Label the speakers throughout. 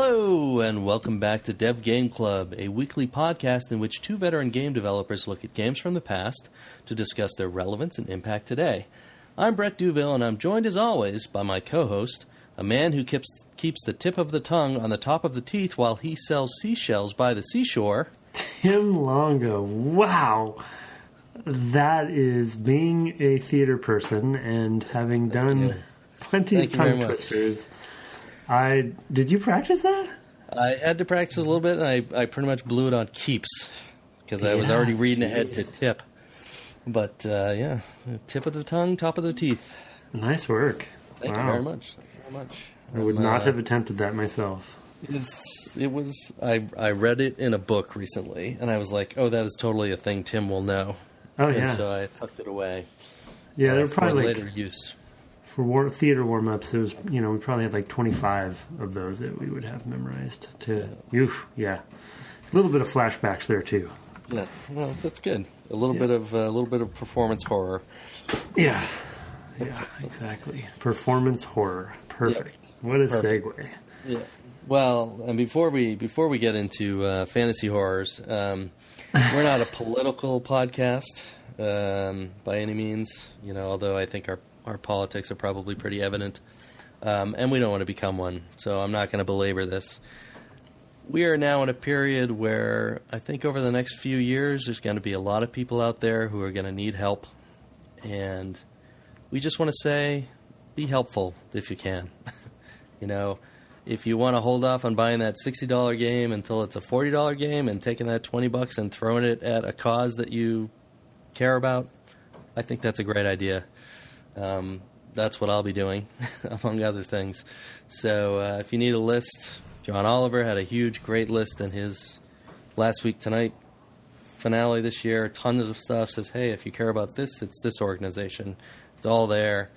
Speaker 1: Hello, and welcome back to Dev Game Club, a weekly podcast in which two veteran game developers look at games from the past to discuss their relevance and impact today. I'm Brett Duville, and I'm joined as always by my co-host, a man who keeps the tip of the tongue on the top of the teeth while he sells seashells by the seashore.
Speaker 2: Tim Longo. Wow. That is being a theater person and having done plenty of tongue twisters. Did you practice that? I
Speaker 1: had to practice a little bit, and I pretty much blew it on keeps because I was already reading ahead to tip. But, tip of the tongue, top of the teeth.
Speaker 2: Nice work.
Speaker 1: Thank you very much.
Speaker 2: I would not have attempted that myself.
Speaker 1: I read it in a book recently, and I was like, oh, that is totally a thing Tim will know.
Speaker 2: Oh, yeah.
Speaker 1: And so I tucked it away.
Speaker 2: Yeah, they're probably
Speaker 1: later use.
Speaker 2: For theater warm-ups, there was, we probably had like 25 of those that we would have memorized. A little bit of flashbacks there too.
Speaker 1: Yeah, well, that's good. A little bit of performance horror.
Speaker 2: Yeah, exactly. Performance horror. Perfect. Yep. What a segue.
Speaker 1: Yeah. Well, and before we get into fantasy horrors, we're not a political podcast by any means. Although I think our politics are probably pretty evident, and we don't want to become one, so I'm not going to belabor this. We are now in a period where I think over the next few years there's going to be a lot of people out there who are going to need help, and we just want to say, be helpful if you can. If you want to hold off on buying that $60 game until it's a $40 game and taking that $20 and throwing it at a cause that you care about, I think that's a great idea. That's what I'll be doing, among other things. So if you need a list, John Oliver had a great list in his Last Week Tonight finale this year. Tons of stuff. Says, hey, if you care about this, it's this organization. It's all there.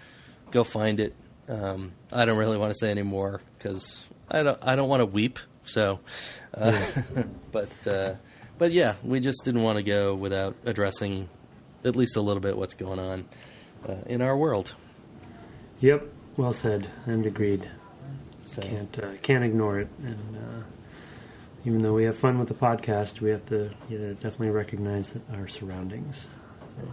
Speaker 1: Go find it. I don't really want to say any more because I don't want to weep. So, but yeah, we just didn't want to go without addressing at least a little bit what's going on in our world.
Speaker 2: Yep, well said and agreed. So. Can't ignore it, and even though we have fun with the podcast, we have to definitely recognize our surroundings. So.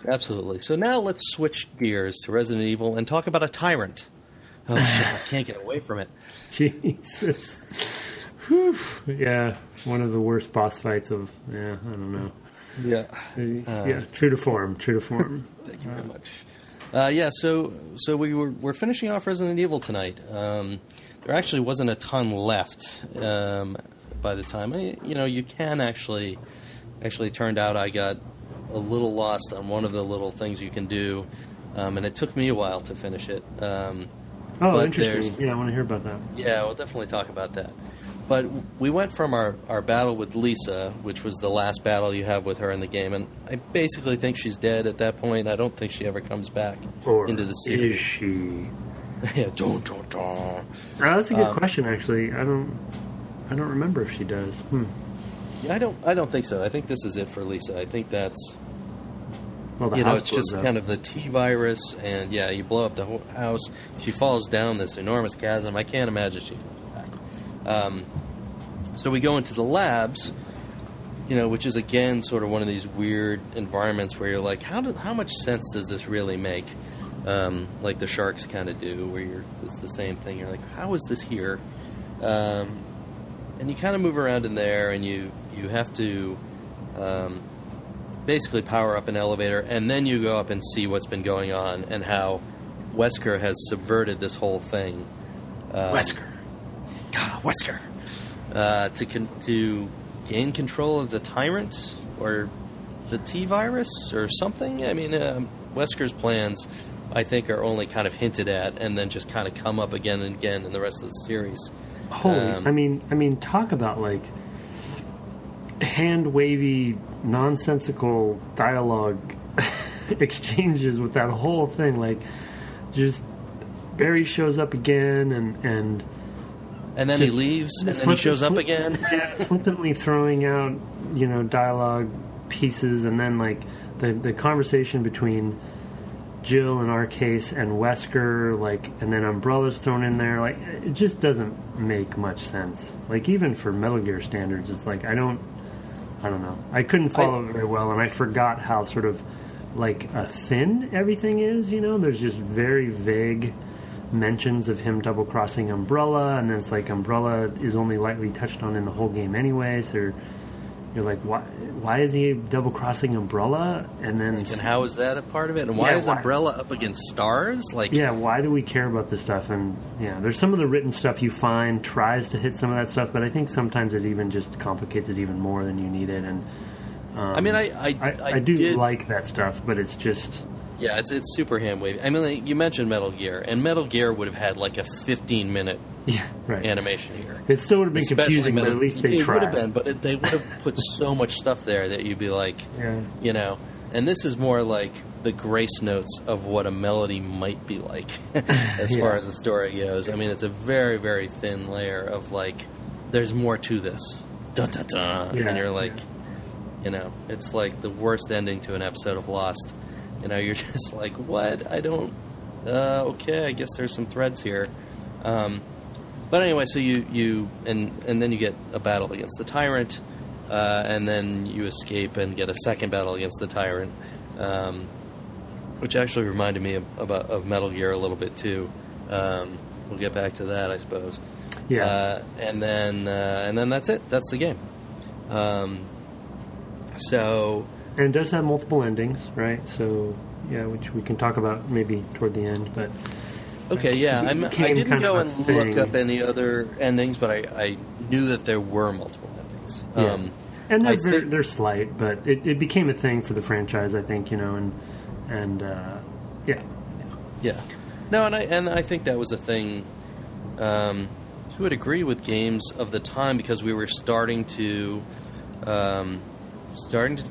Speaker 1: Absolutely. So now let's switch gears to Resident Evil and talk about a tyrant. Oh shit! I can't get away from it.
Speaker 2: Jesus. Whew. Yeah, one of the worst boss fights of. Yeah, I don't know.
Speaker 1: Yeah.
Speaker 2: True to form. Thank
Speaker 1: you very much. So we're finishing off Resident Evil tonight. There actually wasn't a ton left by the time. You can actually turned out I got a little lost on one of the little things you can do, and it took me a while to finish it.
Speaker 2: Interesting. Yeah, I want to hear about that.
Speaker 1: Yeah, we'll definitely talk about that. But we went from our battle with Lisa, which was the last battle you have with her in the game, and I basically think she's dead at that point. I don't think she ever comes back into the series.
Speaker 2: Is she?
Speaker 1: Yeah,
Speaker 2: That's a good question, actually. I don't remember if she does.
Speaker 1: Yeah, I don't think so. I think this is it for Lisa. I think that's...
Speaker 2: Well,
Speaker 1: it's just kind of the T-virus, and you blow up the whole house. She falls down this enormous chasm. I can't imagine she comes back. So we go into the labs, which is, again, sort of one of these weird environments where you're like, how much sense does this really make? Like the sharks kind of do, where it's the same thing. You're like, how is this here? And you kind of move around in there, and you have to basically power up an elevator, and then you go up and see what's been going on and how Wesker has subverted this whole thing.
Speaker 2: Wesker.
Speaker 1: To gain control of the tyrant or the T-virus or something. I mean, Wesker's plans, I think, are only kind of hinted at and then just kind of come up again and again in the rest of the series.
Speaker 2: I mean, talk about like hand-wavy, nonsensical dialogue exchanges with that whole thing. Like, just Barry shows up again and
Speaker 1: then he leaves, and then he shows up again.
Speaker 2: Yeah, flippantly throwing out, dialogue pieces, and then like the conversation between Jill in our case and Wesker, like, and then Umbrella's thrown in there. Like, it just doesn't make much sense. Like, even for Metal Gear standards, it's like I don't know. I couldn't follow it very well, and I forgot how sort of like thin everything is. You know, there's just very vague mentions of him double crossing Umbrella, and then it's like Umbrella is only lightly touched on in the whole game anyway. So you're like, why is he double crossing Umbrella? And then,
Speaker 1: and how is that a part of it? And why is Umbrella up against stars? Like,
Speaker 2: yeah, why do we care about this stuff? And yeah, there's some of the written stuff you find tries to hit some of that stuff, but I think sometimes it even just complicates it even more than you need it. And
Speaker 1: I mean,
Speaker 2: I do like that stuff, but it's just.
Speaker 1: Yeah, it's super hand-wavy. I mean, like, you mentioned Metal Gear, and Metal Gear would have had like a 15-minute animation here.
Speaker 2: It still would have been confusing, but at least they tried.
Speaker 1: It would have been, but they would have put so much stuff there that you'd be like, you know. And this is more like the grace notes of what a melody might be like as far as the story goes. I mean, it's a very, very thin layer of like, there's more to this. Dun-dun-dun. And you're like, you know, it's like the worst ending to an episode of Lost. You know, you're just like, what? I don't... okay, I guess there's some threads here. But anyway, so you and then you get a battle against the tyrant, and then you escape and get a second battle against the tyrant, which actually reminded me of Metal Gear a little bit, too. We'll get back to that, I suppose.
Speaker 2: Yeah.
Speaker 1: And then that's it. That's the game. So...
Speaker 2: And it does have multiple endings, right? So, yeah, which we can talk about maybe toward the end. But
Speaker 1: okay, yeah, I didn't go and look up any other endings, but I knew that there were multiple endings.
Speaker 2: Yeah. And they're slight, but it became a thing for the franchise, I think, you know, and yeah.
Speaker 1: No, and I think that was a thing to a degree with games of the time, because we were starting to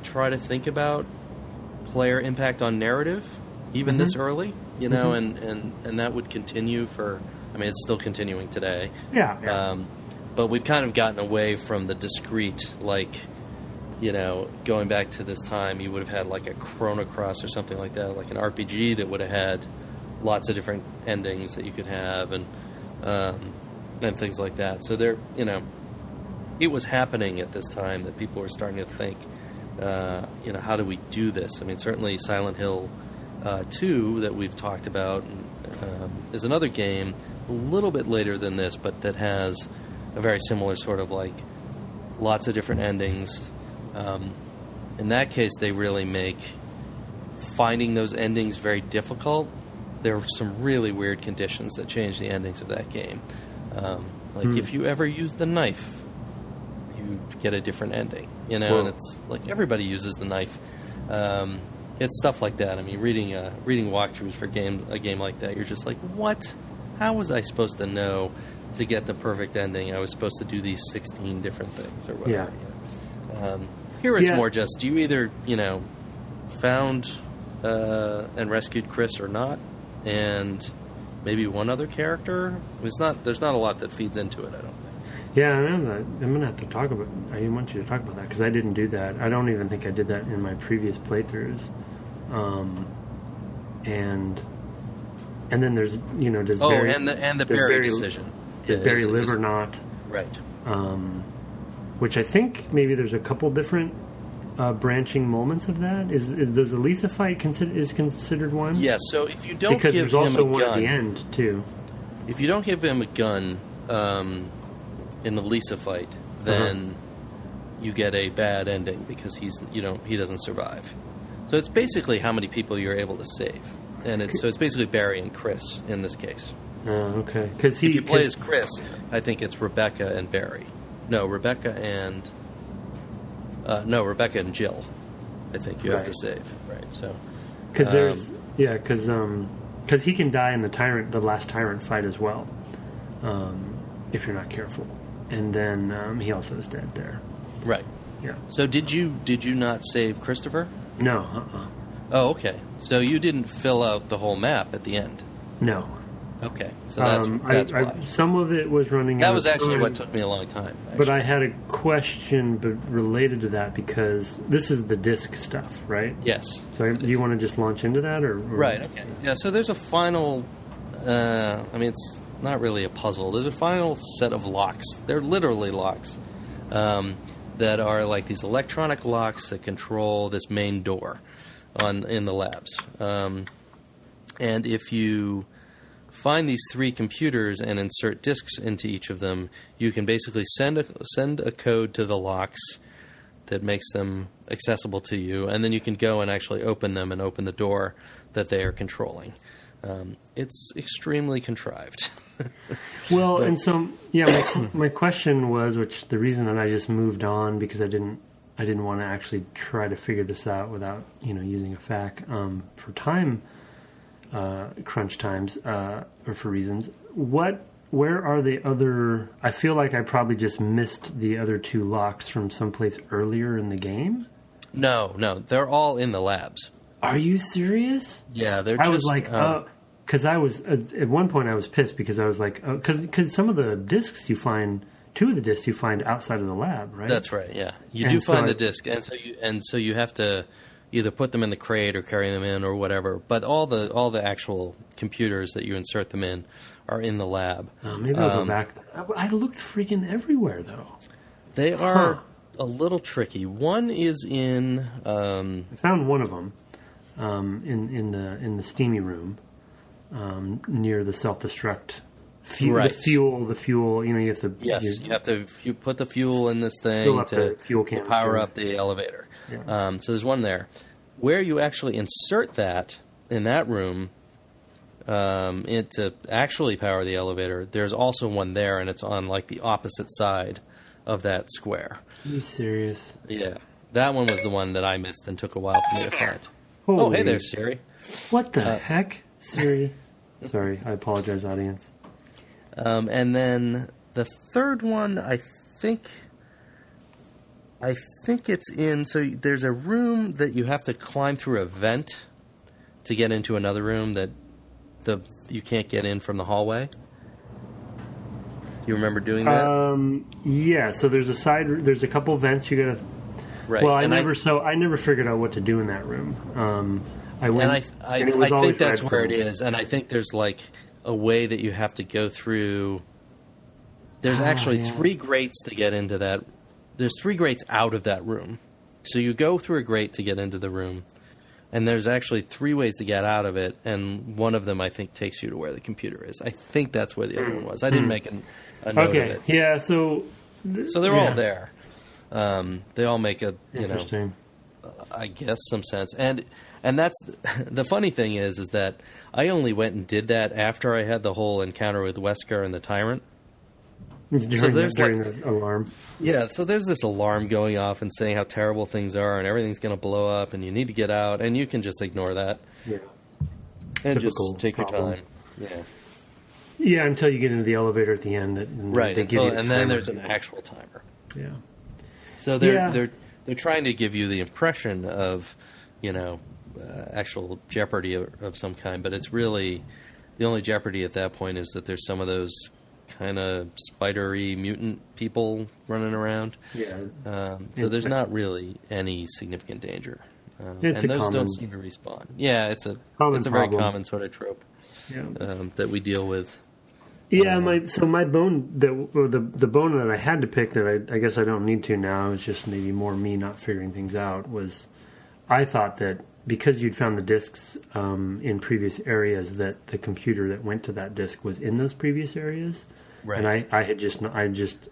Speaker 1: try to think about player impact on narrative, even this early, you know, and that would continue for, I mean, it's still continuing today.
Speaker 2: Yeah.
Speaker 1: But we've kind of gotten away from the discrete, like, you know, going back to this time, you would have had like a Chrono Cross or something like that, like an RPG that would have had lots of different endings that you could have, and things like that. So there, you know, it was happening at this time that people were starting to think, you know, how do we do this? I mean, certainly Silent Hill 2 that we've talked about is another game a little bit later than this, but that has a very similar sort of like lots of different endings. In that case, they really make finding those endings very difficult. There were some really weird conditions that changed the endings of that game. Like if you ever use the knife, you get a different ending, you know. Whoa. And it's like everybody uses the knife. It's stuff like that. I mean, reading walkthroughs for a game like that, you're just like, what? How was I supposed to know to get the perfect ending? I was supposed to do these 16 different things or whatever. Yeah. Here it's more just, you either, you know, found and rescued Chris or not, and maybe one other character. There's not a lot that feeds into it, I don't think.
Speaker 2: Yeah, I'm going to have to talk about... I want you to talk about that, because I didn't do that. I don't even think I did that in my previous playthroughs. And then there's, you know, does Barry...
Speaker 1: and the Barry decision.
Speaker 2: Does Barry live or not?
Speaker 1: Right.
Speaker 2: Which I think maybe there's a couple different branching moments of that. Does the Lisa fight is considered one?
Speaker 1: Yeah, so if you don't
Speaker 2: because
Speaker 1: give
Speaker 2: there's
Speaker 1: him
Speaker 2: also
Speaker 1: a
Speaker 2: one
Speaker 1: gun...
Speaker 2: at the end, too.
Speaker 1: If you don't give him a gun... in the Lisa fight, then you get a bad ending because he doesn't survive. So it's basically how many people you're able to save, and it's basically Barry and Chris in this case.
Speaker 2: Okay.
Speaker 1: If you play as Chris, I think it's Rebecca and Barry. No, Rebecca and Jill. I think you have to save, right? So
Speaker 2: because he can die in the last tyrant fight as well, if you're not careful. And then he also is dead there.
Speaker 1: Right.
Speaker 2: Yeah.
Speaker 1: So did you not save Christopher?
Speaker 2: No.
Speaker 1: Oh, okay. So you didn't fill out the whole map at the end?
Speaker 2: No.
Speaker 1: Okay, so that's why.
Speaker 2: Some of it was running.
Speaker 1: That was actually what took me a long time. Actually.
Speaker 2: But I had a question related to that because this is the disc stuff, right?
Speaker 1: Yes.
Speaker 2: So do you want to just launch into that, or?
Speaker 1: Right. Okay. Yeah. So there's a final. It's not really a puzzle. There's a final set of locks. They're literally locks that are like these electronic locks that control this main door in the labs. And if you find these 3 computers and insert disks into each of them, you can basically send a code to the locks that makes them accessible to you, and then you can go and actually open them and open the door that they are controlling. It's extremely contrived.
Speaker 2: Well, and so my question was, which the reason that I just moved on because I didn't want to actually try to figure this out without using a FAQ for time. Crunch times, or for reasons. Where are the other? I feel like I probably just missed the other 2 locks from someplace earlier in the game.
Speaker 1: No, they're all in the labs.
Speaker 2: Are you serious?
Speaker 1: Yeah, they're.
Speaker 2: I was like, because I was at one point I was pissed because I was like, because some of the discs you find. 2 of the discs you find outside of the lab, right?
Speaker 1: That's right. Yeah, you do find the disc, and so you have to either put them in the crate or carry them in or whatever. But all the actual computers that you insert them in are in the lab.
Speaker 2: Maybe I'll go back. I looked freaking everywhere though.
Speaker 1: They are a little tricky. One is in.
Speaker 2: I found one of them in the steamy room near the self-destruct.
Speaker 1: Right.
Speaker 2: The fuel. You have to.
Speaker 1: Yes, you have to put the fuel in this thing to power up the elevator. Yeah. So there's one there. Where you actually insert that in that room to actually power the elevator, there's also one there, and it's on like the opposite side of that square.
Speaker 2: Are you serious?
Speaker 1: Yeah. That one was the one that I missed and took a while for me to find.
Speaker 2: Holy.
Speaker 1: Oh, hey there, Siri.
Speaker 2: What the heck? Siri. Sorry, I apologize, audience.
Speaker 1: And then the third one, I think it's in. So there's a room that you have to climb through a vent to get into another room that you can't get in from the hallway. Do you remember doing that?
Speaker 2: Yeah. So there's a couple vents you gotta.
Speaker 1: Right.
Speaker 2: Well, I never figured out what to do in that room. I went.
Speaker 1: I think that's where it is, and I think there's like a way that you have to go through. There's actually 3 grates to get into that. There's 3 grates out of that room. So you go through a grate to get into the room, and there's actually 3 ways to get out of it, and one of them, I think, takes you to where the computer is. I think that's where the other one was. I didn't make a note of it.
Speaker 2: Yeah, so
Speaker 1: they're all there. They all make I guess, some sense. And that's the funny thing is that I only went and did that after I had the whole encounter with Wesker and the tyrant.
Speaker 2: During the alarm.
Speaker 1: Yeah, so there's this alarm going off and saying how terrible things are and everything's going to blow up and you need to get out, and you can just ignore that.
Speaker 2: Yeah.
Speaker 1: And just take your time. Yeah.
Speaker 2: Yeah, until you get into the elevator at the end.
Speaker 1: Right, and then there's an actual timer.
Speaker 2: Yeah.
Speaker 1: So they're trying to give you the impression of, actual jeopardy of some kind, but it's really the only jeopardy at that point is that there's some of those kind of spidery mutant people running around.
Speaker 2: Yeah.
Speaker 1: So there's not really any significant danger. And those don't seem to respawn. Yeah, it's a very common sort of trope that we deal with.
Speaker 2: Yeah, my bone the bone that I had to pick that I guess I don't need to now, it's just maybe more me not figuring things out, was I thought that because you'd found the discs in previous areas, that the computer that went to that disc was in those previous areas, right? And I had just missed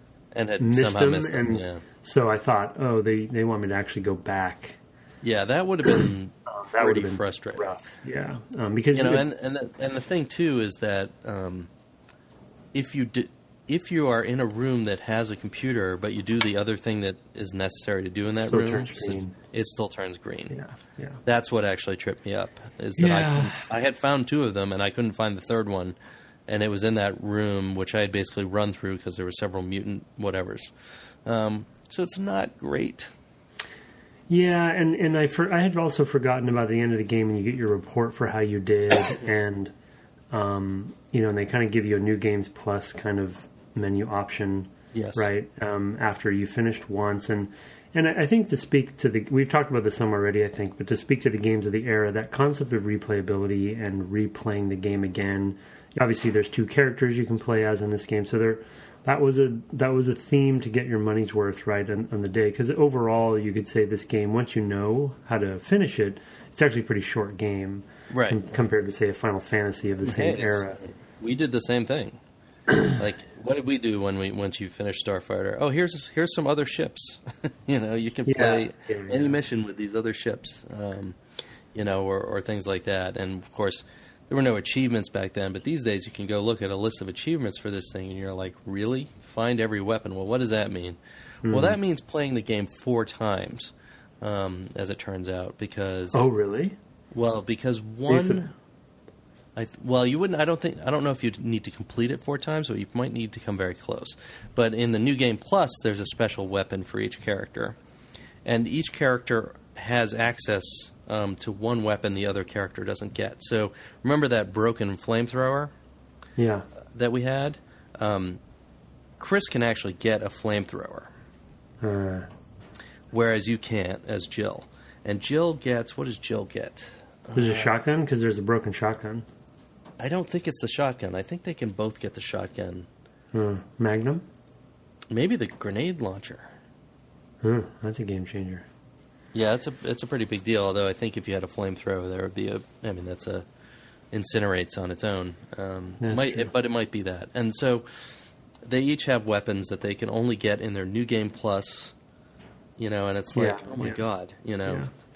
Speaker 2: them, so I thought, they want me to actually go back. Yeah, that would have been pretty frustrating. Rough. Yeah, because and the thing too is that if you are in a room that has a computer, but you do the other thing that is necessary to do in that room, it still turns green. Yeah. That's what actually tripped me up. Is that I had found 2 of them, and I couldn't find the third one, and it was in that room, which I had basically run through because there were several mutant whatevers. So it's not great. Yeah, and I had also forgotten about the end of the game, and you get your report for how you did, and and they kind of give you a New Games Plus kind of menu option,
Speaker 1: yes,
Speaker 2: right, after you finished once. And I think to speak to we've talked about this some already, I think, but to speak to the games of the era, that concept of replayability and replaying the game again, obviously there's 2 characters you can play as in this game, so that was a theme to get your money's worth, right, on the day, because overall you could say this game, once you know how to finish it, it's actually a pretty short game,
Speaker 1: right,
Speaker 2: compared to, say, a Final Fantasy of the same era.
Speaker 1: We did the same thing. Like, what did we do once you finished Starfighter? Oh, here's some other ships. You can play any mission with these other ships, or things like that. And of course, there were no achievements back then, but these days you can go look at a list of achievements for this thing, and you're like, really? Find every weapon. Well, what does that mean? Mm-hmm. Well, that means playing the game 4 times, as it turns out, because...
Speaker 2: Oh, really?
Speaker 1: Well, because one... you wouldn't. I don't know if you'd need to complete it 4 times, but you might need to come very close. But in the New Game Plus, there's a special weapon for each character, and each character has access to one weapon the other character doesn't get. So remember that broken flamethrower?
Speaker 2: Yeah.
Speaker 1: That we had. Chris can actually get a flamethrower, whereas you can't as Jill. And Jill gets, what does Jill get?
Speaker 2: There's a shotgun, because there's a broken shotgun.
Speaker 1: I don't think it's the shotgun. I think they can both get the shotgun.
Speaker 2: Magnum? Maybe
Speaker 1: the grenade launcher.
Speaker 2: That's a game changer.
Speaker 1: Yeah, it's a pretty big deal. Although I think if you had a flamethrower, there would be that's incinerates on its own. But it might be that. And so they each have weapons that they can only get in their New Game Plus. And it's like, oh my god,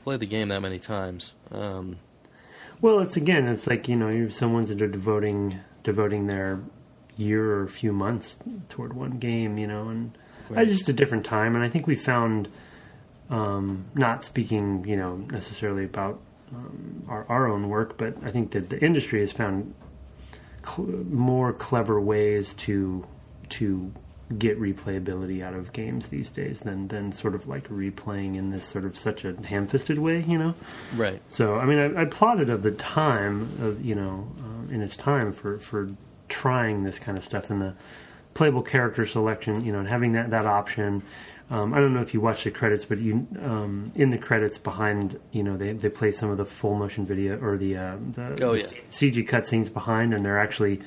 Speaker 1: play the game that many times.
Speaker 2: Well, it's like, someone's devoting their year or a few months toward one game, and right. Just a different time. And I think we found, not speaking, necessarily about our own work, but I think that the industry has found more clever ways to get replayability out of games these days than sort of like replaying in this sort of such a ham-fisted way,
Speaker 1: Right.
Speaker 2: So, I applauded of the time of, in its time for trying this kind of stuff and the playable character selection, and having that option. I don't know if you watch the credits, but in the credits behind, they play some of the full motion video or the CG cutscenes behind, and they're actually,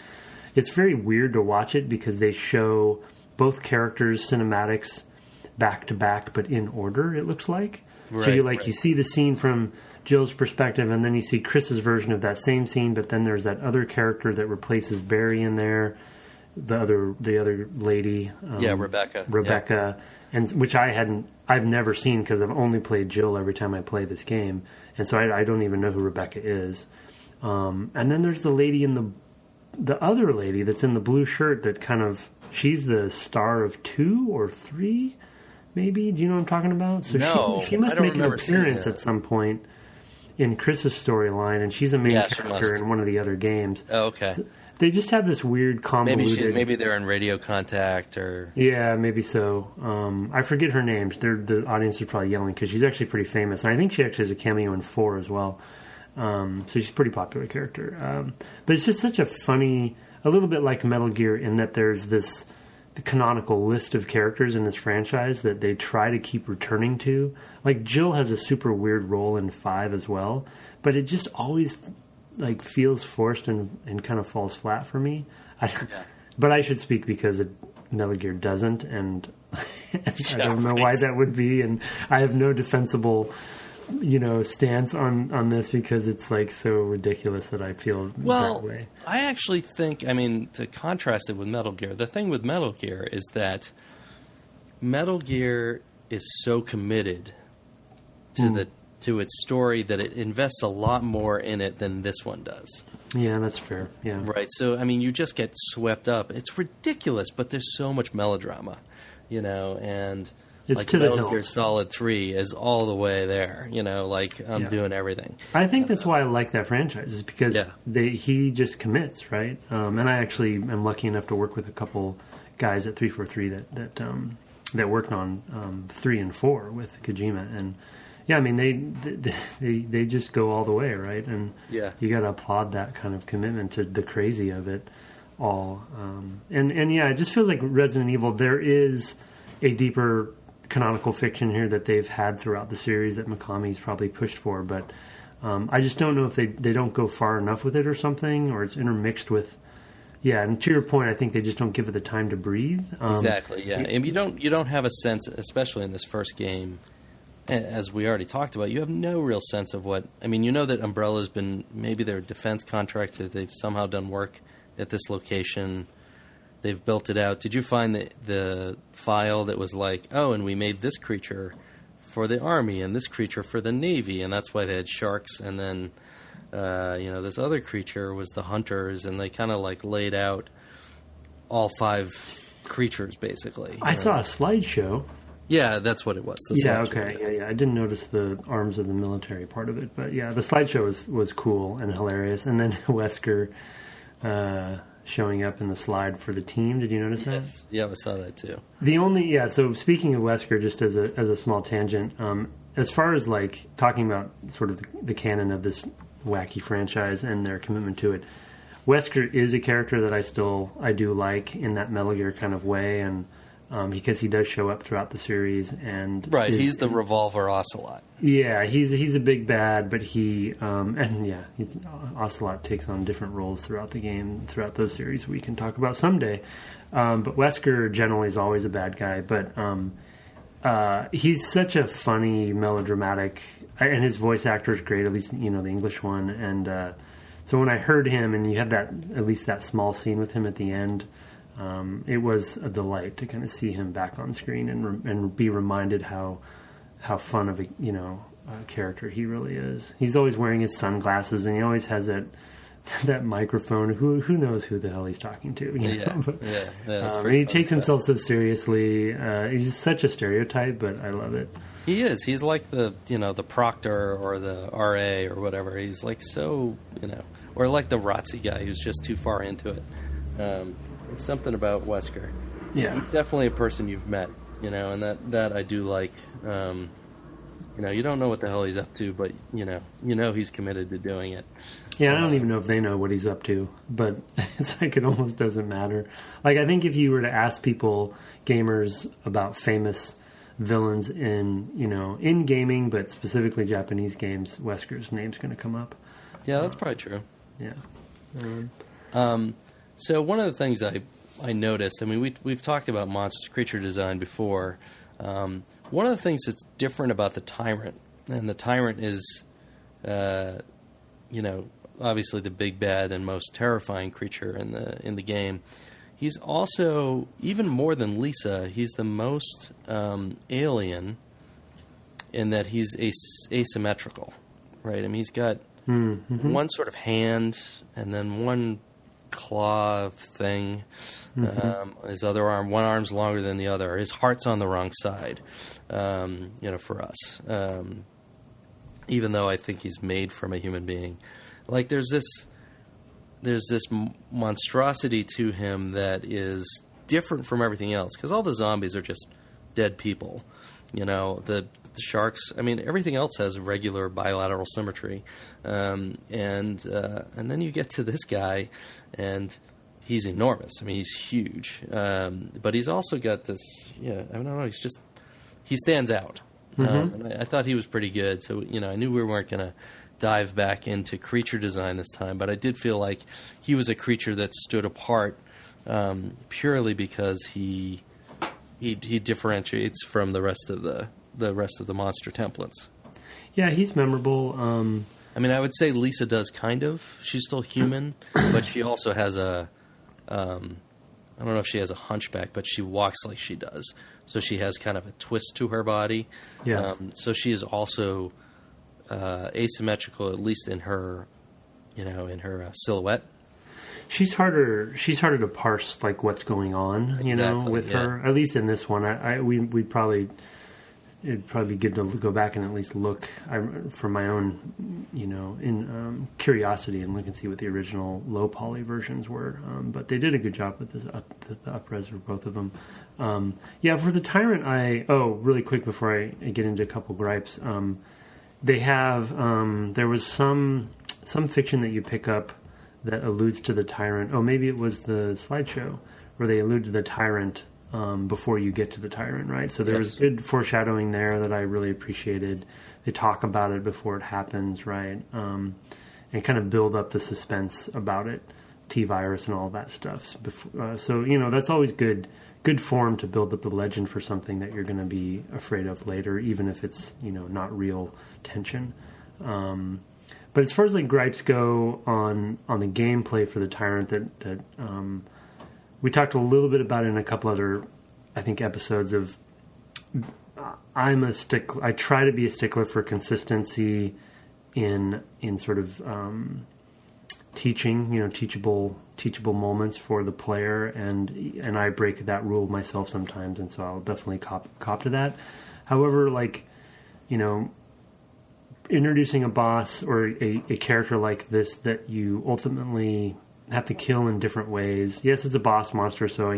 Speaker 2: it's very weird to watch it because they show both characters' cinematics back to back, but in order, it looks like. Right, so you see the scene from Jill's perspective, and then you see Chris's version of that same scene, but then there's that other character that replaces Barry in there, the other lady.
Speaker 1: Rebecca.
Speaker 2: Rebecca, and which I've never seen because I've only played Jill every time I play this game, and so I don't even know who Rebecca is. And then there's the lady the other lady that's in the blue shirt that kind of, she's the star of 2 or 3, maybe. Do you know what I'm talking about? So
Speaker 1: no,
Speaker 2: she must make an appearance at some point in Chris's storyline, and she's a main character in one of the other games.
Speaker 1: Oh, okay. So
Speaker 2: they just have this weird convoluted...
Speaker 1: Maybe they're in Radio Contact or...
Speaker 2: Yeah, maybe so. I forget her name. The audience is probably yelling because she's actually pretty famous. And I think she actually has a cameo in 4 as well. So she's a pretty popular character. But it's just such a funny... A little bit like Metal Gear in that there's the canonical list of characters in this franchise that they try to keep returning to. Like, Jill has a super weird role in 5 as well. But it just always... feels forced and kind of falls flat for me. But I should speak because Metal Gear doesn't, and I don't know why that would be, and I have no defensible, stance on this because it's so ridiculous that I feel that way.
Speaker 1: I actually think, to contrast it with Metal Gear, the thing with Metal Gear is that Metal Gear is so committed to its story that it invests a lot more in it than this one does.
Speaker 2: Yeah, that's fair. Yeah.
Speaker 1: Right. So, you just get swept up. It's ridiculous, but there's so much melodrama, and
Speaker 2: it's to
Speaker 1: Metal Gear Solid 3 is all the way there, I'm doing everything.
Speaker 2: I think that's why I like that franchise, is because he just commits, right? And I actually am lucky enough to work with a couple guys at 343 that worked on 3 and 4 with Kojima, and Yeah, I mean they just go all the way, right? And
Speaker 1: Yeah.
Speaker 2: you got to applaud that kind of commitment to the crazy of it all. And yeah, it just feels like Resident Evil. There is a deeper canonical fiction here that they've had throughout the series that Mikami's probably pushed for, but I just don't know if they don't go far enough with it or something, or it's intermixed with. Yeah, and to your point, I think they just don't give it the time to breathe.
Speaker 1: Exactly. Yeah, and you don't have a sense, especially in this first game, as we already talked about. You have no real sense of what. I mean, you know that Umbrella's been maybe their defense contractor. They've somehow done work at this location. They've built it out. Did you find the file that was like, oh, and we made this creature for the Army and this creature for the Navy, and that's why they had sharks, and then this other creature was the hunters, and they kind of like laid out all 5 creatures basically.
Speaker 2: I saw a slideshow.
Speaker 1: Yeah, that's what it was.
Speaker 2: Okay. Yeah. I didn't notice the arms of the military part of it, but yeah, the slideshow was cool and hilarious. And then Wesker showing up in the slide for the team. Did you notice that?
Speaker 1: Yes. Yeah, I saw that too.
Speaker 2: So speaking of Wesker, just as a small tangent, as far as like talking about sort of the canon of this wacky franchise and their commitment to it, Wesker is a character that I do like in that Metal Gear kind of way, and because he does show up throughout the series, and
Speaker 1: he's the Revolver Ocelot.
Speaker 2: Yeah, he's a big bad, but Ocelot takes on different roles throughout the game, throughout those series we can talk about someday. But Wesker generally is always a bad guy, but he's such a funny, melodramatic, and his voice actor is great, at least the English one. And so when I heard him, and you had at least that small scene with him at the end, it was a delight to kind of see him back on screen and be reminded how fun of a character he really is. He's always wearing his sunglasses, and he always has that microphone. Who knows who the hell he's talking to? He takes himself so seriously. He's just such a stereotype, but I love it.
Speaker 1: He is. He's like the proctor or the RA or whatever. He's like so or like the ROTC guy who's just too far into it. There's something about Wesker.
Speaker 2: Yeah,
Speaker 1: he's definitely a person you've met, and that I do like. You don't know what the hell he's up to, but he's committed to doing it.
Speaker 2: Yeah, I don't even know if they know what he's up to, but it's like it almost doesn't matter. Like, I think if you were to ask people, gamers, about famous villains in gaming, but specifically Japanese games, Wesker's name's going to come up.
Speaker 1: Yeah, that's probably true.
Speaker 2: Yeah.
Speaker 1: So one of the things I noticed, I mean, we've talked about monster creature design before. One of the things that's different about the tyrant, and the tyrant is, obviously the big bad and most terrifying creature in the game. He's also, even more than Lisa, he's the most alien in that he's asymmetrical, right? I mean, he's got one sort of hand and then one claw thing. His other arm, one arm's longer than the other. His heart's on the wrong side, for us. Even though I think he's made from a human being. Like, there's this monstrosity to him that is different from everything else, because all the zombies are just dead people. The sharks, I mean, everything else has regular bilateral symmetry. And then you get to this guy, and he's enormous. I mean, he's huge. But he's also got this, I don't know, he stands out. And I thought he was pretty good. So, I knew we weren't going to dive back into creature design this time, but I did feel like he was a creature that stood apart purely because he differentiates from the rest of the monster templates. Yeah,
Speaker 2: he's memorable.
Speaker 1: I mean, I would say Lisa does kind of. She's still human, but she also has I don't know if she has a hunchback, but she walks like she does. So she has kind of a twist to her body.
Speaker 2: Yeah.
Speaker 1: So she is also asymmetrical, at least in her, in her silhouette.
Speaker 2: She's harder to parse, like, what's going on, with her. At least in this one, we probably, it'd probably be good to go back and at least look for my own, in curiosity, and look and see what the original low poly versions were. But they did a good job with the up-res for both of them. For the Tyrant, really quick before I get into a couple gripes, they have there was some fiction that you pick up that alludes to the Tyrant. Oh, maybe it was the slideshow where they allude to the Tyrant before you get to the Tyrant, right? So there was good foreshadowing there that I really appreciated. They talk about it before it happens, right? And kind of build up the suspense about it, T-virus and all that stuff. So that's always good form to build up the legend for something that you're going to be afraid of later, even if it's not real tension. But as far as like gripes go on the gameplay for the Tyrant, that we talked a little bit about it in a couple other, I think, episodes of. I try to be a stickler for consistency in sort of teaching, teachable moments for the player, and I break that rule myself sometimes, and so I'll definitely cop to that. However, introducing a boss or a character like this that you ultimately have to kill in different ways. Yes, it's a boss monster, so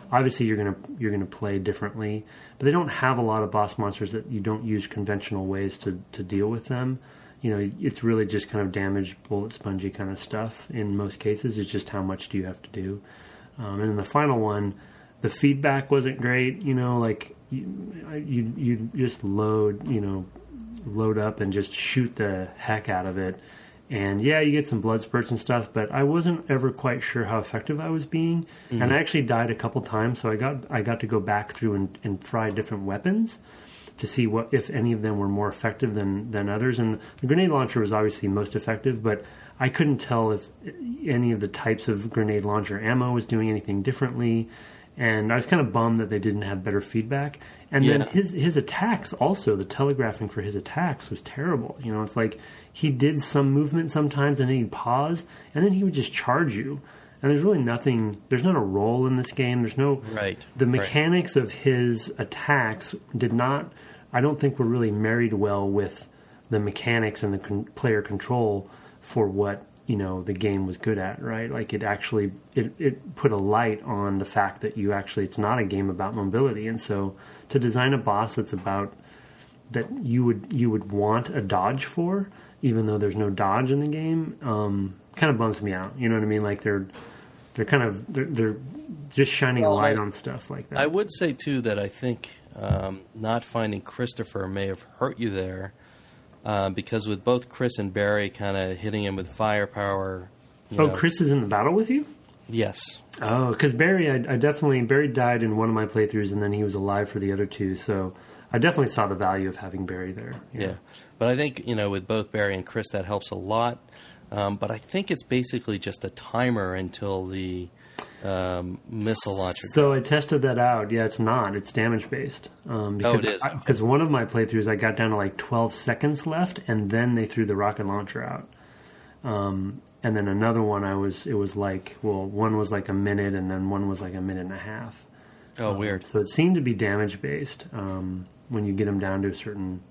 Speaker 2: obviously you're gonna play differently. But they don't have a lot of boss monsters that you don't use conventional ways to deal with them. It's really just kind of damage, bullet spongy kind of stuff in most cases. It's just how much do you have to do. And in the final one, the feedback wasn't great. You just load up and just shoot the heck out of it. And you get some blood spurts and stuff, but I wasn't ever quite sure how effective I was being. Mm-hmm. And I actually died a couple times, so I got to go back through and try different weapons to see if any of them were more effective than others. And the grenade launcher was obviously most effective, but I couldn't tell if any of the types of grenade launcher ammo was doing anything differently. And I was kind of bummed that they didn't have better feedback. And then his attacks also, the telegraphing for his attacks was terrible. It's like he did some movement sometimes and then he'd pause and then he would just charge you. And there's really nothing, there's not a role in this game. There's no, the mechanics of his attacks I don't think were really married well with the mechanics and the player control for what the game was good at, right? Like it actually it put a light on the fact that it's not a game about mobility. And so to design a boss that's about that you would want a dodge for, even though there's no dodge in the game, kind of bums me out. You know what I mean? Like they're just shining a light on stuff like that.
Speaker 1: I would say too that I think not finding Christopher may have hurt you there. Because with both Chris and Barry kind of hitting him with firepower.
Speaker 2: Chris is in the battle with you?
Speaker 1: Yes.
Speaker 2: Oh, because Barry, Barry died in one of my playthroughs, and then he was alive for the other two. So I definitely saw the value of having Barry there.
Speaker 1: Yeah. But I think with both Barry and Chris, that helps a lot. But I think it's basically just a timer until the missile launcher.
Speaker 2: So I tested that out. Yeah, it's not. It's damage based. Because
Speaker 1: it is.
Speaker 2: Because one of my playthroughs, I got down to like 12 seconds left, and then they threw the rocket launcher out. And then another one, one was like a minute, and then one was like a minute and a half.
Speaker 1: Oh, weird.
Speaker 2: So it seemed to be damage based when you get them down to a certain.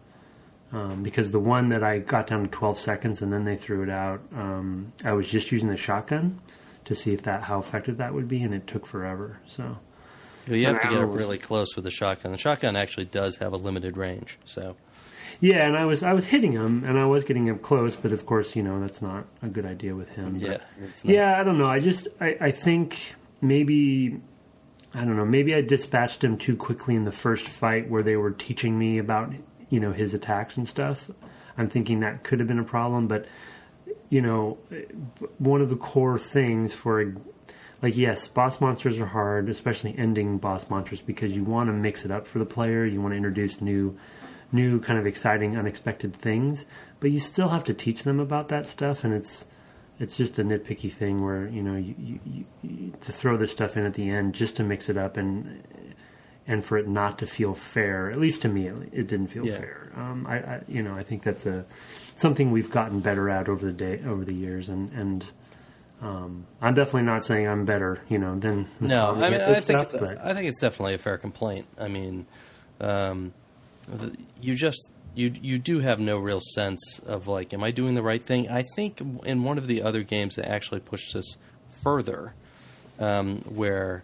Speaker 2: Because the one that I got down to 12 seconds and then they threw it out, I was just using the shotgun to see how effective that would be, and it took forever. So
Speaker 1: you have to get up really close with the shotgun. The shotgun actually does have a limited range. So
Speaker 2: yeah, and I was hitting him, and I was getting up close, but of course, that's not a good idea with him.
Speaker 1: Yeah,
Speaker 2: I don't know. I think maybe I dispatched him too quickly in the first fight where they were teaching me about his attacks and stuff. I'm thinking that could have been a problem, but one of the core things for yes, boss monsters are hard, especially ending boss monsters, because you want to mix it up for the player. You want to introduce new kind of exciting, unexpected things, but you still have to teach them about that stuff, and it's just a nitpicky thing where you to throw this stuff in at the end just to mix it up and for it not to feel fair. At least to me, it didn't feel fair. I think that's something we've gotten better at over the years, and I'm definitely not saying I'm better, than
Speaker 1: no. I mean, I think it's definitely a fair complaint. I mean, you do have no real sense of like, am I doing the right thing? I think in one of the other games that actually pushed this further, where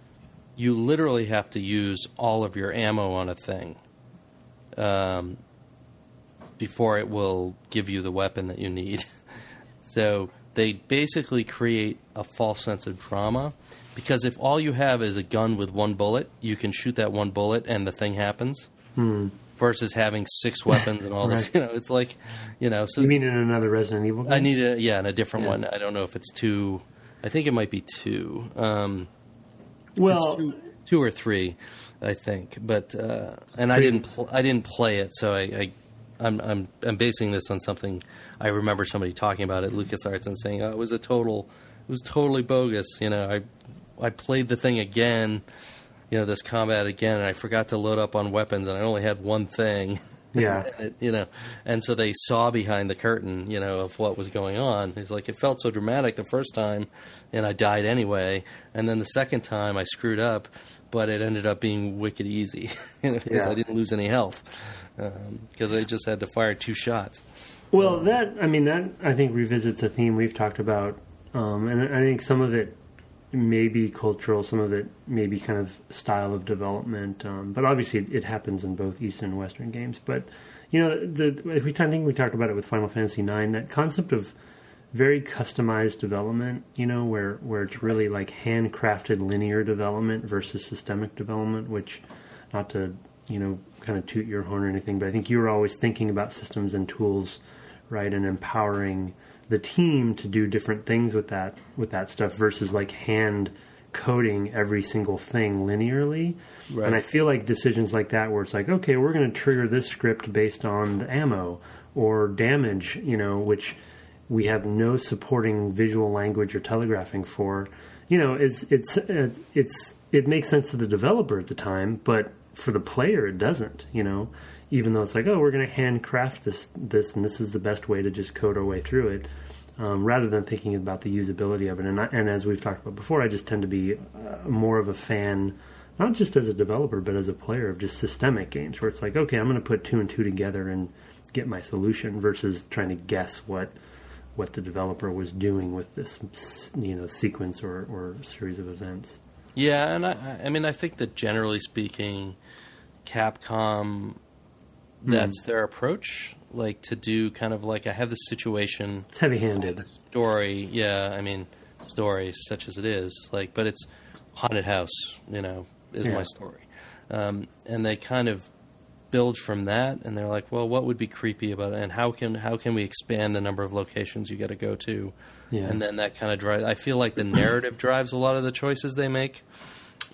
Speaker 1: you literally have to use all of your ammo on a thing before it will give you the weapon that you need. So they basically create a false sense of drama, because if all you have is a gun with one bullet, you can shoot that one bullet and the thing happens. Versus having 6 weapons and all this,
Speaker 2: Right.
Speaker 1: It's like, So
Speaker 2: You mean in another Resident Evil game?
Speaker 1: I need in a different one. I don't know if it's 2. I think it might be 2.
Speaker 2: Well,
Speaker 1: it's 2 or 3, I think. But and I didn't play it, so I'm basing this on something I remember somebody talking about at LucasArts and saying, it was totally bogus. I played the thing again, this combat again, and I forgot to load up on weapons, and I only had one thing.
Speaker 2: Yeah.
Speaker 1: And so they saw behind the curtain, of what was going on. He's like, it felt so dramatic the first time, and I died anyway. And then the second time I screwed up, but it ended up being wicked easy because I didn't lose any health because I just had to fire 2 shots.
Speaker 2: Well, that I think revisits a theme we've talked about, and I think some of it may be cultural, some of it may be kind of style of development, but obviously it happens in both Eastern and Western games. But I think we talked about it with Final Fantasy IX. That concept of very customized development, where it's really like handcrafted linear development versus systemic development. Which, not to kind of toot your horn or anything, but I think you were always thinking about systems and tools, right, and empowering the team to do different things with that stuff versus like hand coding every single thing linearly. Right. And I feel like decisions like that, where it's like, okay, we're going to trigger this script based on the ammo or damage, which we have no supporting visual language or telegraphing for, it makes sense to the developer at the time, but for the player it doesn't, even though it's like, we're going to handcraft this and this is the best way to just code our way through it, rather than thinking about the usability of it. And as we've talked about before, I just tend to be more of a fan, not just as a developer, but as a player of just systemic games, where it's like, okay, I'm going to put 2 and 2 together and get my solution, versus trying to guess what the developer was doing with this, sequence or series of events.
Speaker 1: Yeah, and I think that generally speaking, Capcom, that's their approach, like to do kind of like, I have this situation.
Speaker 2: It's heavy-handed.
Speaker 1: Story, story such as it is, like, but it's haunted house, is my story. And they kind of build from that, and they're like, well, what would be creepy about it, and how can we expand the number of locations you got to go to? Yeah. And then that kind of drives, I feel like the narrative drives a lot of the choices they make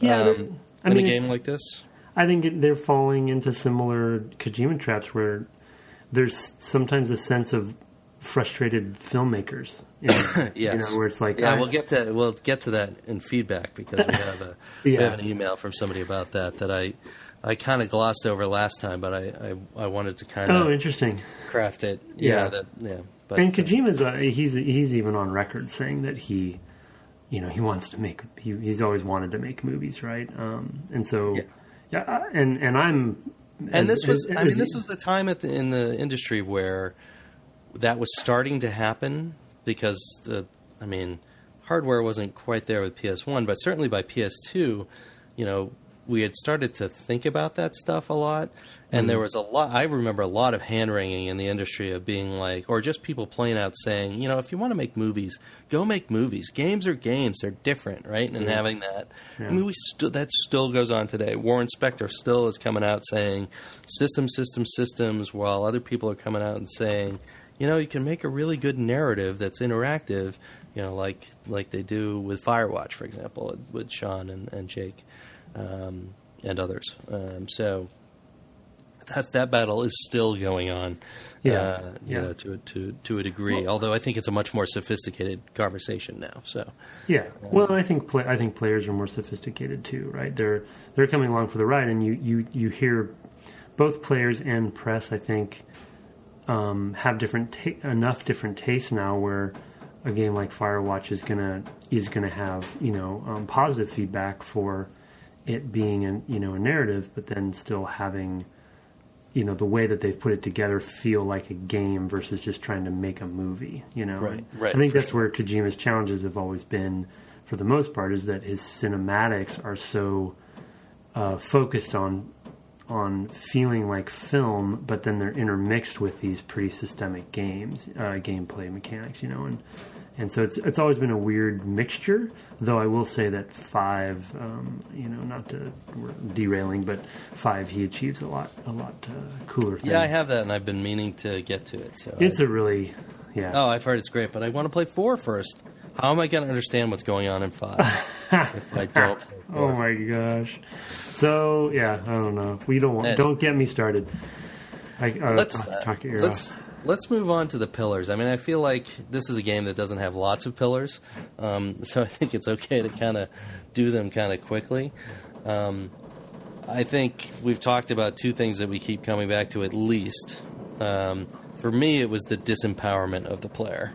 Speaker 1: in a game like this.
Speaker 2: I think they're falling into similar Kojima traps, where there's sometimes a sense of frustrated filmmakers.
Speaker 1: Yes.
Speaker 2: Where it's like,
Speaker 1: we'll get to that in feedback, because we have an email from somebody about that I kind of glossed over last time, but I wanted to kind of
Speaker 2: interesting
Speaker 1: craft it. But,
Speaker 2: and Kojima's he's even on record saying that he wants to make, he's always wanted to make movies, right? And so and I'm,
Speaker 1: and this was the time in the industry where that was starting to happen, because hardware wasn't quite there with PS1, but certainly by PS2, we had started to think about that stuff a lot, and there was a lot. I remember a lot of hand-wringing in the industry of being like, or just people plain out saying, if you want to make movies, go make movies. Games are games; they're different, right? And having that, that still goes on today. Warren Spector still is coming out saying systems, while other people are coming out and saying, you can make a really good narrative that's interactive, like they do with Firewatch, for example, with Sean and Jake. And others. So that battle is still going on, to a degree. Well, although I think it's a much more sophisticated conversation now. So
Speaker 2: well, I think players are more sophisticated too, right? They're coming along for the ride, and you hear both players and press, I think, have enough different tastes now, where a game like Firewatch is gonna have positive feedback for it being a narrative, but then still having the way that they've put it together feel like a game versus just trying to make a movie.
Speaker 1: Right.
Speaker 2: I think that's where Kojima's challenges have always been, for the most part, is that his cinematics are so focused on feeling like film, but then they're intermixed with these pretty systemic gameplay mechanics, and so it's always been a weird mixture. Though I will say that 5, not to we're derailing, but 5 he achieves a lot cooler things.
Speaker 1: Yeah, I have that, and I've been meaning to get to it. So
Speaker 2: it's a really
Speaker 1: Oh, I've heard it's great, but I want to play 4 first. How am I going to understand what's going on in 5 if I don't?
Speaker 2: Oh my gosh! So I don't know. We don't get me started.
Speaker 1: Let's move on to the pillars. I mean, I feel like this is a game that doesn't have lots of pillars, so I think it's okay to kind of do them kind of quickly. I think we've talked about 2 things that we keep coming back to at least. For me, it was the disempowerment of the player,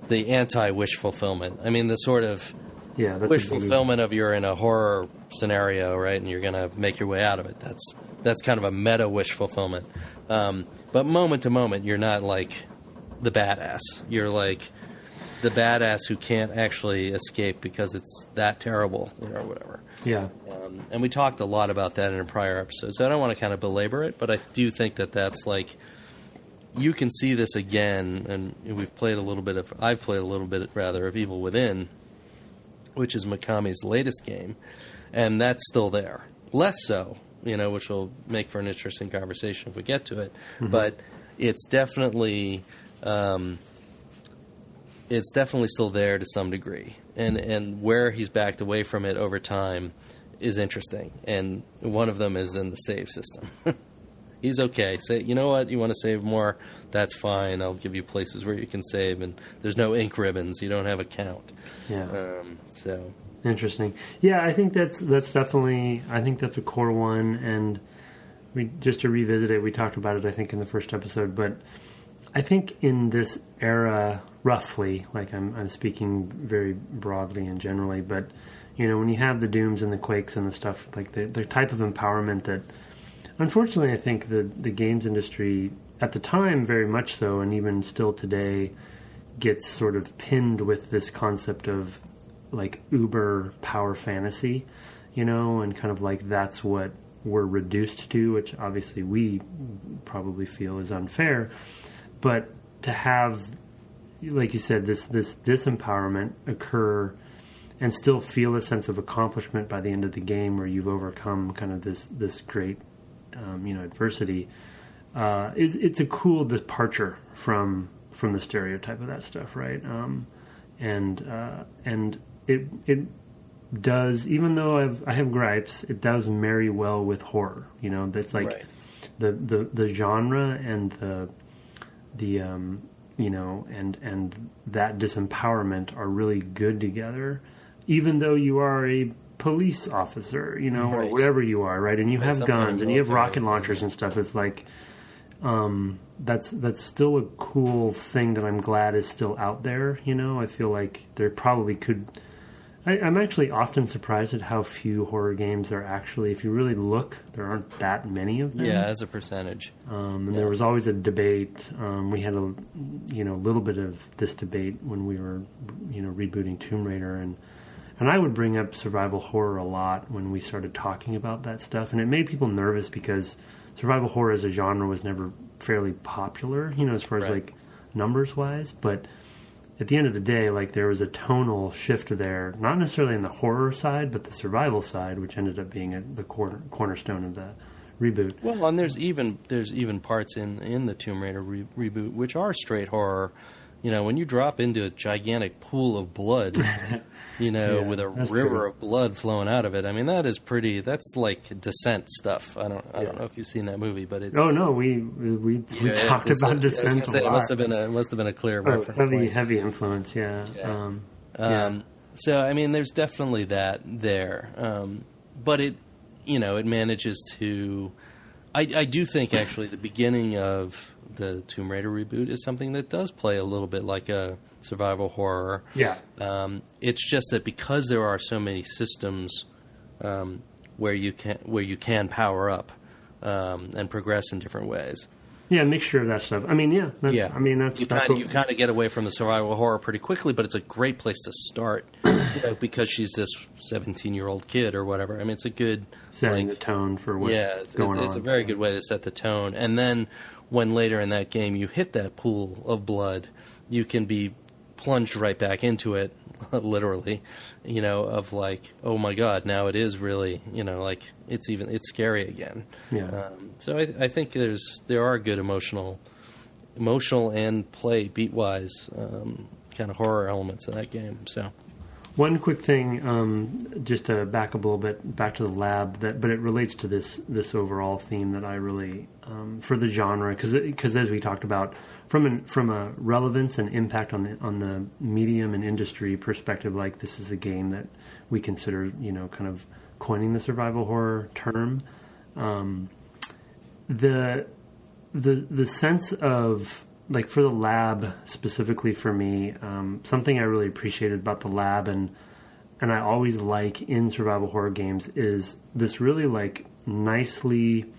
Speaker 1: the anti-wish fulfillment. I mean, the sort of wish fulfillment of you're in a horror scenario, right, and you're going to make your way out of it. That's kind of a meta wish fulfillment. But moment to moment, you're not like the badass. You're like the badass who can't actually escape because it's that terrible, or whatever.
Speaker 2: Yeah.
Speaker 1: And we talked a lot about that in a prior episode, so I don't want to kind of belabor it, but I do think that that's like, you can see this again, and I've played a little bit of Evil Within, which is Mikami's latest game, and that's still there. Less so, which will make for an interesting conversation if we get to it. Mm-hmm. But it's definitely still there to some degree, and where he's backed away from it over time is interesting. And one of them is in the save system. He's okay. Say, you know what? You want to save more? That's fine. I'll give you places where you can save, and there's no ink ribbons. You don't have a count.
Speaker 2: Yeah.
Speaker 1: So
Speaker 2: interesting. Yeah, I think that's definitely. I think that's a core one, and just to revisit it, we talked about it, I think, in the first episode. But I think in this era, roughly, like I'm speaking very broadly and generally, but when you have the Dooms and the Quakes and the stuff, like the type of empowerment that. Unfortunately, I think the games industry, at the time very much so, and even still today, gets sort of pinned with this concept of like uber power fantasy, and kind of like that's what we're reduced to, which obviously we probably feel is unfair. But to have, like you said, this disempowerment occur and still feel a sense of accomplishment by the end of the game where you've overcome kind of this great adversity, it's a cool departure from the stereotype of that stuff, right? And it does, even though I have gripes, it does marry well with horror. That's like
Speaker 1: right.
Speaker 2: the genre and and that disempowerment are really good together, even though you are a police officer, right. Or whatever you are, right? And you have guns and you have rocket launchers and stuff. It's like that's still a cool thing that I'm glad is still out there. I feel like there probably could. I'm actually often surprised at how few horror games there actually. If you really look, there aren't that many of them.
Speaker 1: Yeah, as a percentage.
Speaker 2: And there was always a debate. We had a little bit of this debate when we were rebooting Tomb Raider and I would bring up survival horror a lot when we started talking about that stuff. And it made people nervous because survival horror as a genre was never fairly popular, as far as like numbers-wise. But at the end of the day, like there was a tonal shift there, not necessarily in the horror side, but the survival side, which ended up being the cornerstone of the reboot.
Speaker 1: Well, and there's even parts in the Tomb Raider reboot which are straight horror. When you drop into a gigantic pool of blood, with a river of blood flowing out of it. I mean, that's like Descent stuff. I don't know if you've seen that movie, but it's...
Speaker 2: Oh, no, we talked about Descent a lot.
Speaker 1: It must have been a clear reference.
Speaker 2: Heavy influence, yeah.
Speaker 1: So, I mean, there's definitely that there. But it manages to... I do think, actually, the beginning of the Tomb Raider reboot is something that does play a little bit like a survival horror.
Speaker 2: Yeah.
Speaker 1: It's just that because there are so many systems where you can power up, and progress in different ways.
Speaker 2: Yeah, mixture of that stuff. I mean, that's
Speaker 1: you kind of get away from the survival horror pretty quickly, but it's a great place to start because she's this 17-year-old kid or whatever. I mean, it's a good
Speaker 2: setting the tone for what's going on.
Speaker 1: It's a very good way to set the tone. And then when later in that game you hit that pool of blood, you can be plunged right back into it, literally, of like, oh my God, now it is really, like it's scary again.
Speaker 2: Yeah.
Speaker 1: So I think there are good emotional and play beat-wise kind of horror elements in that game. So
Speaker 2: one quick thing, just to back up a little bit back to the lab, but it relates to this overall theme that I really for the genre, because as we talked about, from a relevance and impact on the medium and industry perspective, like this is the game that we consider kind of coining the survival horror term. The sense of, like, for the lab specifically for me, something I really appreciated about the lab and I always like in survival horror games is this really like nicely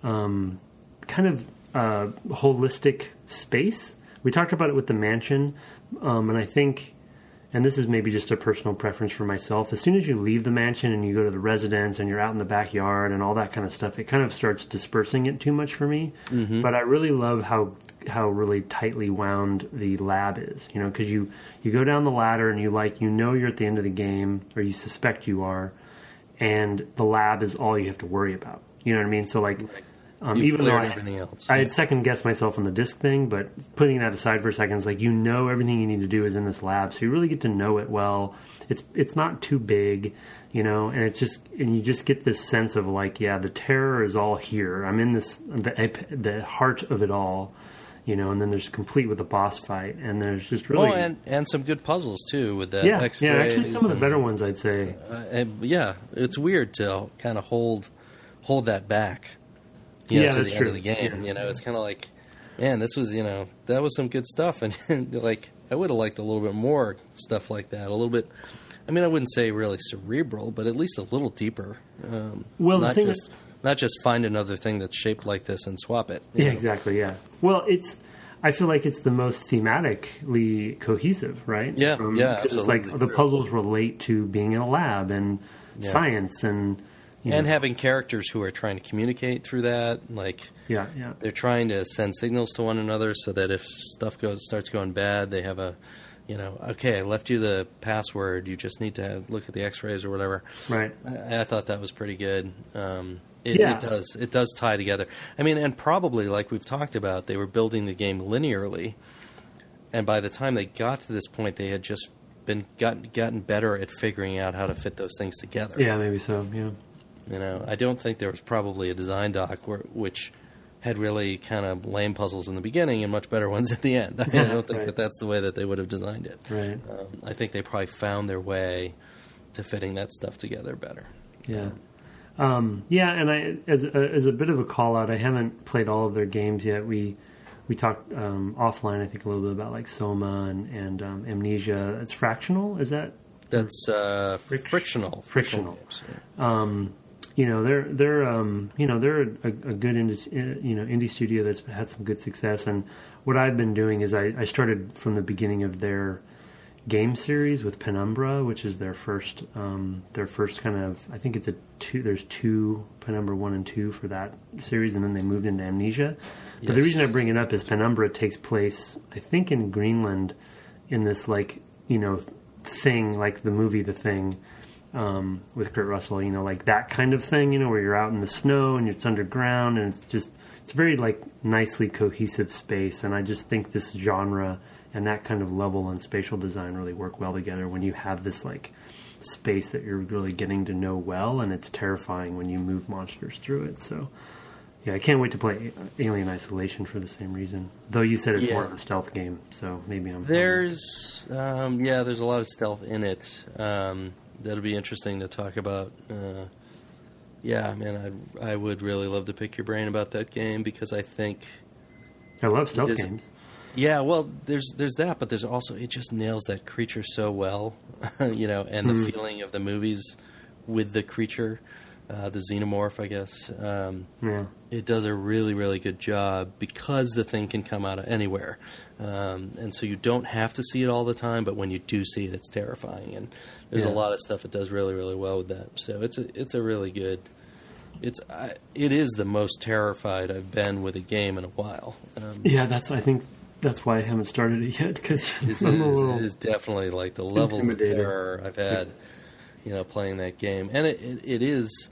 Speaker 2: kind of holistic space. We talked about it with the mansion, and I think, and this is maybe just a personal preference for myself, as soon as you leave the mansion and you go to the residence and you're out in the backyard and all that kind of stuff, it kind of starts dispersing it too much for me. Mm-hmm. But I really love how really tightly wound the lab is, because you go down the ladder and you're at the end of the game, or you suspect you are, and the lab is all you have to worry about. You know what I mean? So like, even though I had second guessed myself on the disc thing, but putting that aside for a second, it's like, everything you need to do is in this lab, so you really get to know it well. It's not too big, and you just get this sense of like, the terror is all here. I'm in the heart of it all, and then there's complete with the boss fight, and there's just really
Speaker 1: and some good puzzles too with that.
Speaker 2: Actually some of the better ones, I'd say.
Speaker 1: It's weird to kind of hold that back. To the end of the game, it's kind of like, man, this was, that was some good stuff, and like I would have liked a little bit more stuff like that, a little bit. I mean, I wouldn't say really cerebral, but at least a little deeper. Not just find another thing that's shaped like this and swap it.
Speaker 2: Yeah, exactly. Yeah. Well, I feel like it's the most thematically cohesive, right?
Speaker 1: Yeah, absolutely.
Speaker 2: It's like the puzzles relate to being in a lab and science and.
Speaker 1: And having characters who are trying to communicate through that, like they're trying to send signals to one another so that if stuff starts going bad, they have okay, I left you the password, you just need to look at the X-rays or whatever.
Speaker 2: Right.
Speaker 1: I thought that was pretty good. It does tie together. I mean, and probably like we've talked about, they were building the game linearly, and by the time they got to this point, they had just gotten better at figuring out how to fit those things together.
Speaker 2: Yeah, maybe so. Yeah.
Speaker 1: I don't think there was probably a design doc which had really kind of lame puzzles in the beginning and much better ones at the end. I don't think that's the way that they would have designed it.
Speaker 2: Right.
Speaker 1: I think they probably found their way to fitting that stuff together better.
Speaker 2: Yeah. And I, as a bit of a call out, I haven't played all of their games yet. We talked offline, I think, a little bit about like Soma and Amnesia. It's Fractional, is that?
Speaker 1: That's frictional.
Speaker 2: Games, yeah. They're a good indie studio that's had some good success. And what I've been doing is I started from the beginning of their game series with Penumbra, which is their first kind of, I think there's two, Penumbra 1 and 2 for that series, and then they moved into Amnesia. But the reason I bring it up is Penumbra takes place, I think, in Greenland, in this thing, like the movie The Thing, with Kurt Russell, like that kind of thing, where you're out in the snow and it's underground, and it's a very like nicely cohesive space. And I just think this genre and that kind of level and spatial design really work well together when you have this like space that you're really getting to know well, and it's terrifying when you move monsters through it. So yeah, I can't wait to play Alien Isolation for the same reason. Though you said it's more of a stealth game, so maybe I'm...
Speaker 1: There's a lot of stealth in it. That'll be interesting to talk about. I would really love to pick your brain about that game, because I think...
Speaker 2: I love stealth games.
Speaker 1: Yeah, well, there's that, but there's also... It just nails that creature so well, and the feeling of the movies with the creature. the Xenomorph, I guess.
Speaker 2: Yeah.
Speaker 1: It does a really, really good job because the thing can come out of anywhere. And so you don't have to see it all the time, but when you do see it, it's terrifying. And there's a lot of stuff it does really, really well with that. So it's a really good... It is the most terrified I've been with a game in a while.
Speaker 2: I think that's why I haven't started it yet, because
Speaker 1: it is definitely like the level of terror I've had, playing that game. And it is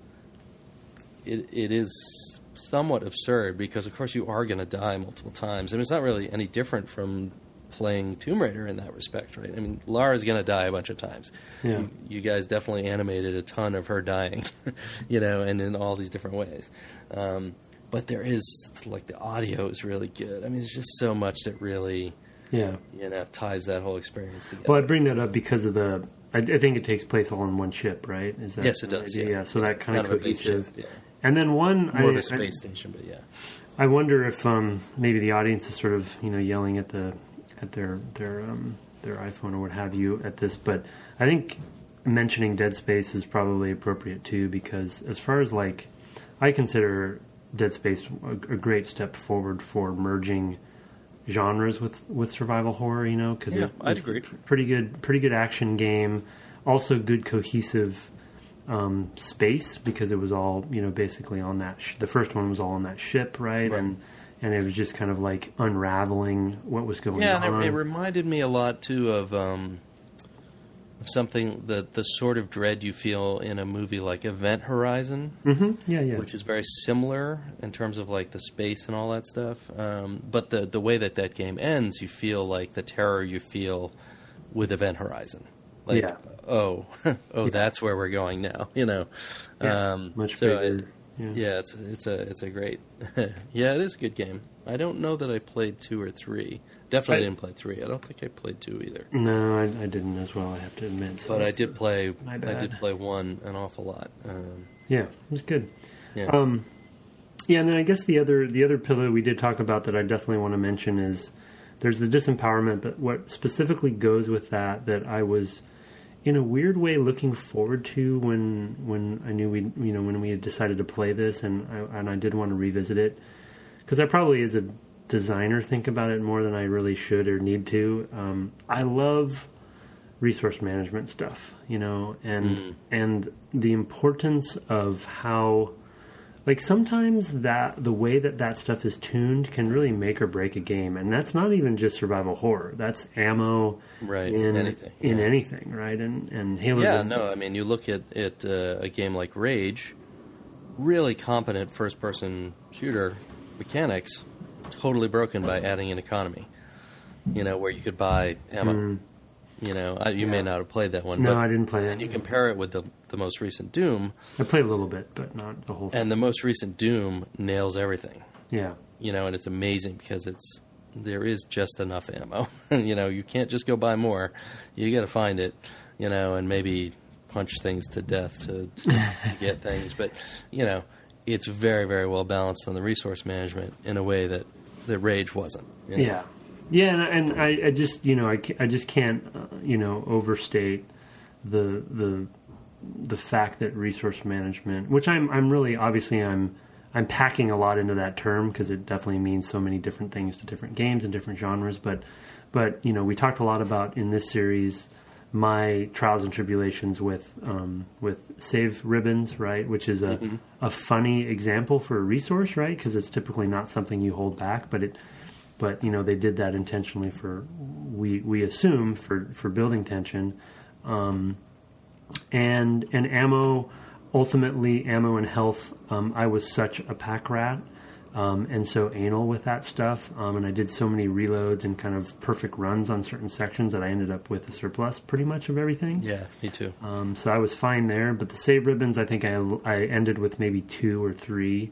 Speaker 1: somewhat absurd because, of course, you are going to die multiple times. I mean, it's not really any different from playing Tomb Raider in that respect, right? I mean, Lara's going to die a bunch of times.
Speaker 2: Yeah.
Speaker 1: You guys definitely animated a ton of her dying, and in all these different ways. But there is, like, the audio is really good. I mean, there's just so much that really, ties that whole experience together.
Speaker 2: Well, I bring that up because of I think it takes place all in one ship, right? Is that
Speaker 1: yes, it does. Yeah.
Speaker 2: So that kind of cohesive.
Speaker 1: Yeah.
Speaker 2: And then
Speaker 1: more of a space station, but yeah.
Speaker 2: I wonder if maybe the audience is sort of yelling at their iPhone or what have you at this, but I think mentioning Dead Space is probably appropriate too, because as far as I consider Dead Space a great step forward for merging genres with survival horror, because
Speaker 1: I'd agree.
Speaker 2: Pretty good action game, also good cohesive space, because it was all basically on that. The first one was all on that ship, right? And it was just kind of like unraveling what was going on.
Speaker 1: Yeah, and it reminded me a lot too of something the sort of dread you feel in a movie like Event Horizon.
Speaker 2: Mm-hmm. Yeah.
Speaker 1: Which is very similar in terms of like the space and all that stuff. But the way that game ends, you feel like the terror you feel with Event Horizon. Like, that's where we're going now.
Speaker 2: Much bigger.
Speaker 1: Yeah, it's a great. Yeah, it is a good game. I don't know that I played 2 or 3. Definitely didn't play 3. I don't think I played 2 either.
Speaker 2: No, I didn't as well. I have to admit.
Speaker 1: So but I did play. I did play 1 an awful lot.
Speaker 2: Yeah, it was good.
Speaker 1: Yeah.
Speaker 2: And then I guess the other pillar we did talk about that I definitely want to mention is there's the disempowerment, but what specifically goes with that I was in a weird way looking forward to when I knew when we had decided to play this, and I did want to revisit it, because I probably as a designer think about it more than I really should or need to. I love resource management stuff, and the importance of how, like, sometimes the way that stuff is tuned can really make or break a game, and that's not even just survival horror. That's ammo,
Speaker 1: right?
Speaker 2: In anything, right? And Halo's.
Speaker 1: Yeah, no, I mean, you look at a game like Rage, really competent first-person shooter mechanics, totally broken by adding an economy. Where you could buy ammo. You may not have played that one.
Speaker 2: No,
Speaker 1: but,
Speaker 2: I didn't play it.
Speaker 1: And you compare it with the most recent Doom.
Speaker 2: I played a little bit, but not the whole thing.
Speaker 1: And the most recent Doom nails everything.
Speaker 2: Yeah.
Speaker 1: And it's amazing because there is just enough ammo. You can't just go buy more. You got to find it, and maybe punch things to death to get things. But, it's very, very well balanced on the resource management in a way that the Rage wasn't.
Speaker 2: Yeah. Yeah, and I just I just can't overstate the fact that resource management, which I'm really obviously I'm packing a lot into that term because it definitely means so many different things to different games and different genres. But we talked a lot about in this series my trials and tribulations with save ribbons, right? Which is a funny example for a resource, right? Because it's typically not something you hold back, but they did that intentionally we assume for building tension, and ammo. Ultimately, ammo and health. I was such a pack rat, and so anal with that stuff. And I did so many reloads and kind of perfect runs on certain sections that I ended up with a surplus pretty much of everything.
Speaker 1: Yeah, me too.
Speaker 2: So I was fine there. But the save ribbons, I think I ended with maybe 2 or 3.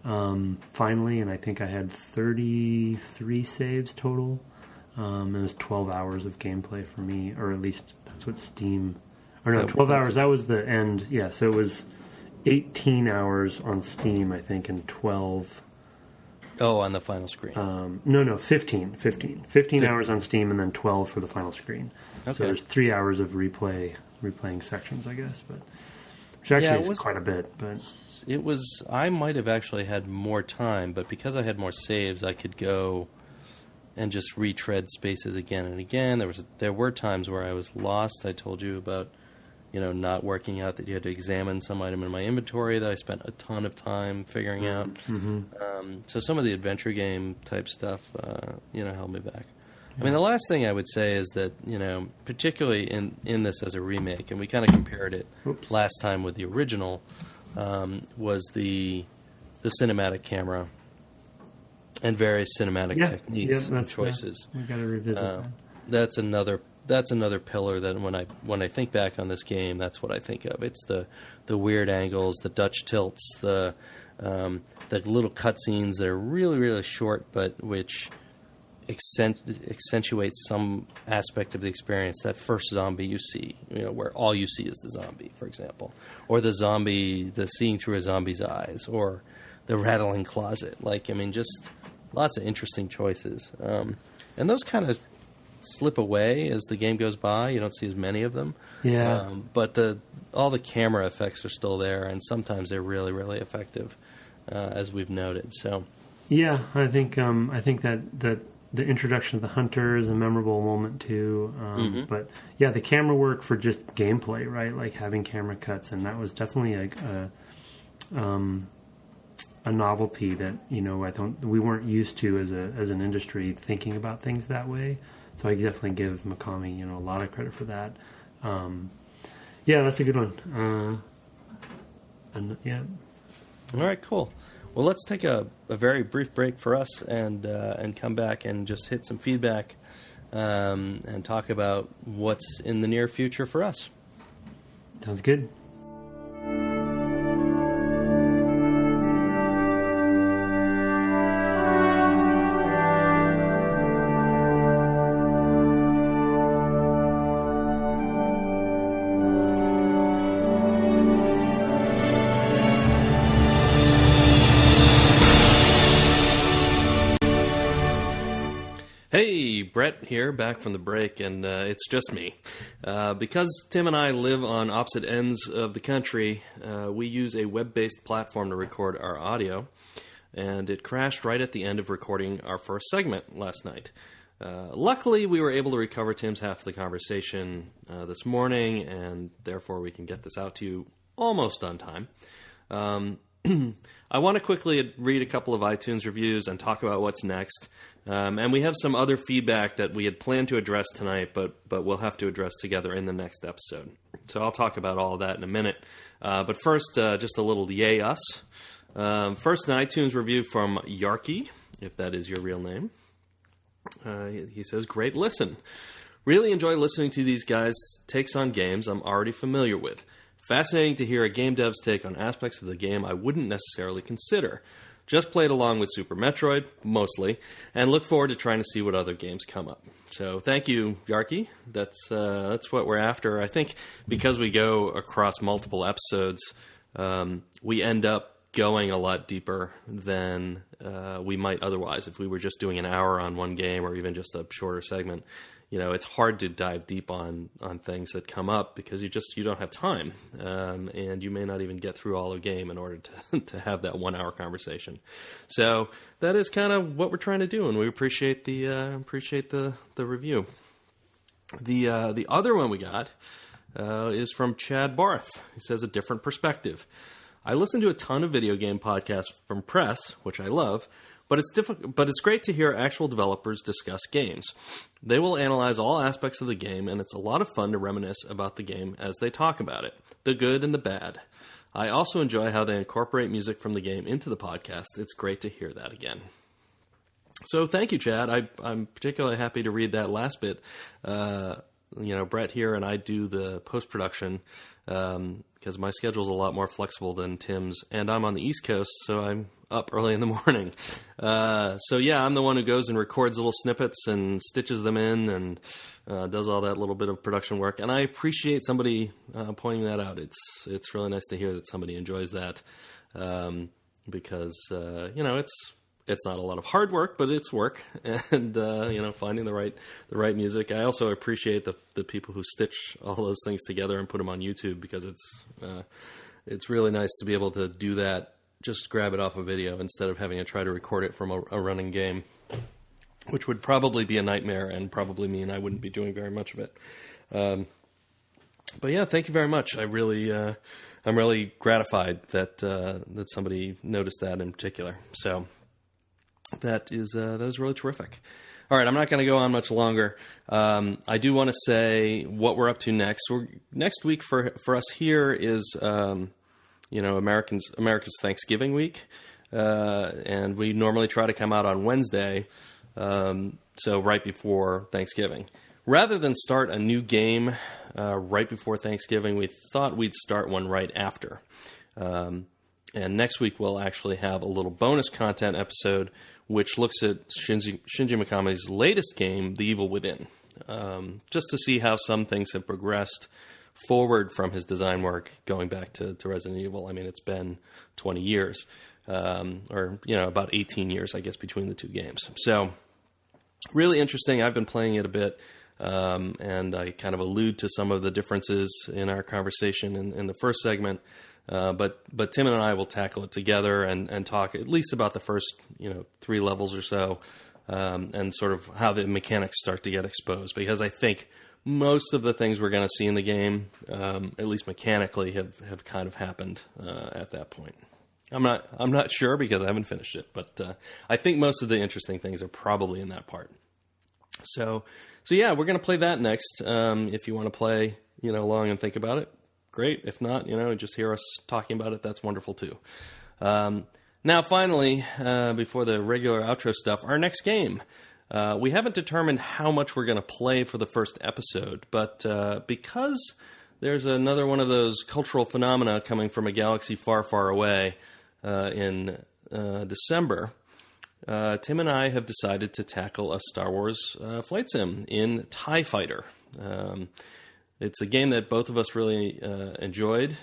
Speaker 2: Finally, and I think I had 33 saves total. It was 12 hours of gameplay for me, or at least that's what Steam... Or no, 12 hours, that was the end. Yeah, so it was 18 hours on Steam, I think, and 12...
Speaker 1: Oh, on the final screen.
Speaker 2: No, 15. 15 hours on Steam, and then 12 for the final screen. Okay. So there's 3 hours of replaying sections, I guess. which actually is quite a bit. But
Speaker 1: it was. I might have actually had more time, but because I had more saves, I could go and just retread spaces again and again. There were times where I was lost. I told you about, not working out that you had to examine some item in my inventory that I spent a ton of time figuring out.
Speaker 2: Mm-hmm.
Speaker 1: So some of the adventure game type stuff, held me back. I mean, the last thing I would say is that, particularly in this as a remake, and we kind of compared it last time with the original, was the cinematic camera and various cinematic techniques and choices.
Speaker 2: We got to revisit that.
Speaker 1: That's another pillar that when I think back on this game, that's what I think of. It's the weird angles, the Dutch tilts, the little cutscenes that are really, really short, but which accentuates some aspect of the experience. That first zombie you see, where all you see is the zombie, for example, or the seeing through a zombie's eyes, or the rattling closet. Just lots of interesting choices, and those kind of slip away as the game goes by. You don't see as many of them.
Speaker 2: Yeah.
Speaker 1: But all the camera effects are still there, and sometimes they're really, really effective, as we've noted. So.
Speaker 2: Yeah, I think that the introduction of the hunter is a memorable moment too. But yeah, the camera work for just gameplay, right? Like having camera cuts, and that was definitely a novelty that we weren't used to as an industry thinking about things that way. So I definitely give Mikami a lot of credit for that. Yeah, that's a good one. Yeah.
Speaker 1: All right, cool. Well, let's take a very brief break for us and come back and just hit some feedback and talk about what's in the near future for us.
Speaker 2: Sounds good.
Speaker 1: Hey, Brett here, back from the break, and it's just me. Because Tim and I live on opposite ends of the country, we use a web-based platform to record our audio, and it crashed right at the end of recording our first segment last night. Luckily, we were able to recover Tim's half of the conversation this morning, and therefore we can get this out to you almost on time. I want to quickly read a couple of iTunes reviews and talk about what's next. And we have some other feedback that we had planned to address tonight, but we'll have to address together in the next episode. So I'll talk about all of that in a minute. But first, just a little yay us. First, an iTunes review from Yarky, if that is your real name. He says, great listen. Really enjoy listening to these guys' takes on games I'm already familiar with. Fascinating to hear a game dev's take on aspects of the game I wouldn't necessarily consider. Just played along with Super Metroid, mostly, and look forward to trying to see what other games come up. So thank you, Yarky. That's what we're after. I think because we go across multiple episodes, we end up going a lot deeper than we might otherwise if we were just doing an hour on one game or even just a shorter segment. It's hard to dive deep on things that come up because you don't have time, and you may not even get through all a game in order to have that 1 hour conversation. So that is kind of what we're trying to do, and we appreciate the review. The other one we got is from Chad Barth. He says a different perspective. I listen to a ton of video game podcasts from press, which I love. But it's great to hear actual developers discuss games. They will analyze all aspects of the game, and it's a lot of fun to reminisce about the game as they talk about it, the good and the bad. I also enjoy how they incorporate music from the game into the podcast. It's great to hear that again. So thank you, Chad. I'm particularly happy to read that last bit. Brett here and I do the post-production because my schedule's a lot more flexible than Tim's, and I'm on the East Coast, so I'm up early in the morning. So yeah, I'm the one who goes and records little snippets and stitches them in and does all that little bit of production work. And I appreciate somebody pointing that out. It's really nice to hear that somebody enjoys that because it's not a lot of hard work, but it's work, and finding the right music. I also appreciate the people who stitch all those things together and put them on YouTube because it's really nice to be able to do that, just grab it off a video instead of having to try to record it from a running game, which would probably be a nightmare and probably mean I wouldn't be doing very much of it. But yeah, thank you very much. I'm really gratified that somebody noticed that in particular. So that is really terrific. All right, I'm not going to go on much longer. I do want to say what we're up to next. Next week for us here is America's Thanksgiving week, and we normally try to come out on Wednesday, so right before Thanksgiving. Rather than start a new game right before Thanksgiving, we thought we'd start one right after. And next week we'll actually have a little bonus content episode which looks at Shinji Mikami's latest game, The Evil Within, just to see how some things have progressed forward from his design work going back to Resident Evil. I mean, it's been 20 years, or about 18 years, I guess, between the two games. So really interesting. I've been playing it a bit. And I kind of allude to some of the differences in our conversation in the first segment. But Tim and I will tackle it together and talk at least about the first, 3 levels or so, and sort of how the mechanics start to get exposed. Because I think most of the things we're going to see in the game, at least mechanically, have kind of happened at that point. I'm not sure because I haven't finished it, but I think most of the interesting things are probably in that part. So yeah, we're going to play that next. If you want to play, along and think about it, great. If not, just hear us talking about it. That's wonderful too. Now, finally, before the regular outro stuff, our next game. We haven't determined how much we're going to play for the first episode, but because there's another one of those cultural phenomena coming from a galaxy far, far away in December, Tim and I have decided to tackle a Star Wars flight sim in TIE Fighter. It's a game that both of us really enjoyed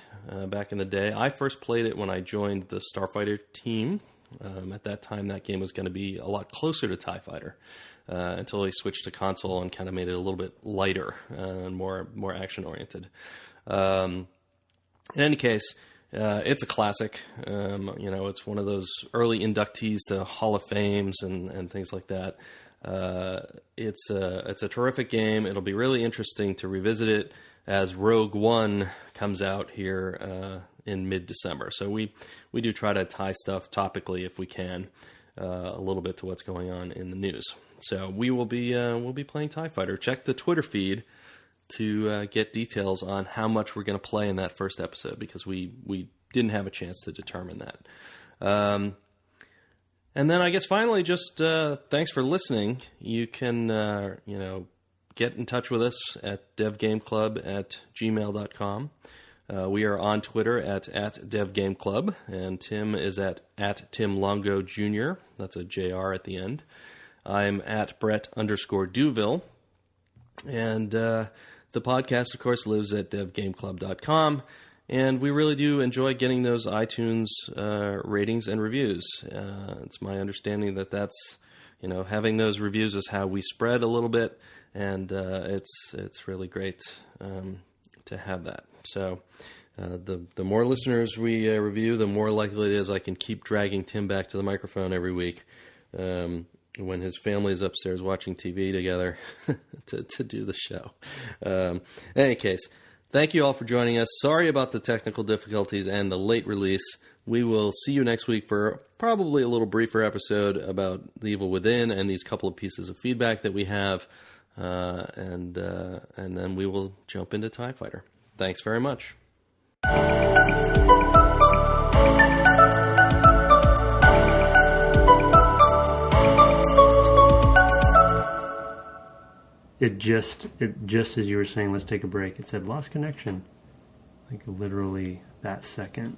Speaker 1: back in the day. I first played it when I joined the Starfighter team. At that time, that game was going to be a lot closer to TIE Fighter until they switched to console and kind of made it a little bit lighter and more action-oriented. In any case, it's a classic. It's one of those early inductees to Hall of Fames and things like that. It's a terrific game. It'll be really interesting to revisit it as Rogue One comes out here in mid-December. So we do try to tie stuff topically if we can, a little bit to what's going on in the news. So we'll be playing TIE Fighter. Check the Twitter feed to get details on how much we're going to play in that first episode, because we didn't have a chance to determine that. And then I guess finally, just thanks for listening. You can get in touch with us at devgameclub@gmail.com. We are on Twitter at devgameclub, and Tim is at Tim Longo Jr. That's a JR at the end. I'm at Brett_Duville. And the podcast, of course, lives at devgameclub.com. And we really do enjoy getting those iTunes ratings and reviews. It's my understanding that's, having those reviews is how we spread a little bit, and it's really great to have that. So the more listeners we review, the more likely it is I can keep dragging Tim back to the microphone every week when his family is upstairs watching TV together to do the show. In any case, thank you all for joining us. Sorry about the technical difficulties and the late release. We will see you next week for probably a little briefer episode about The Evil Within and these couple of pieces of feedback that we have. And then we will jump into TIE Fighter. Thanks very much.
Speaker 2: It just as you were saying, let's take a break, it said lost connection. Like literally that second.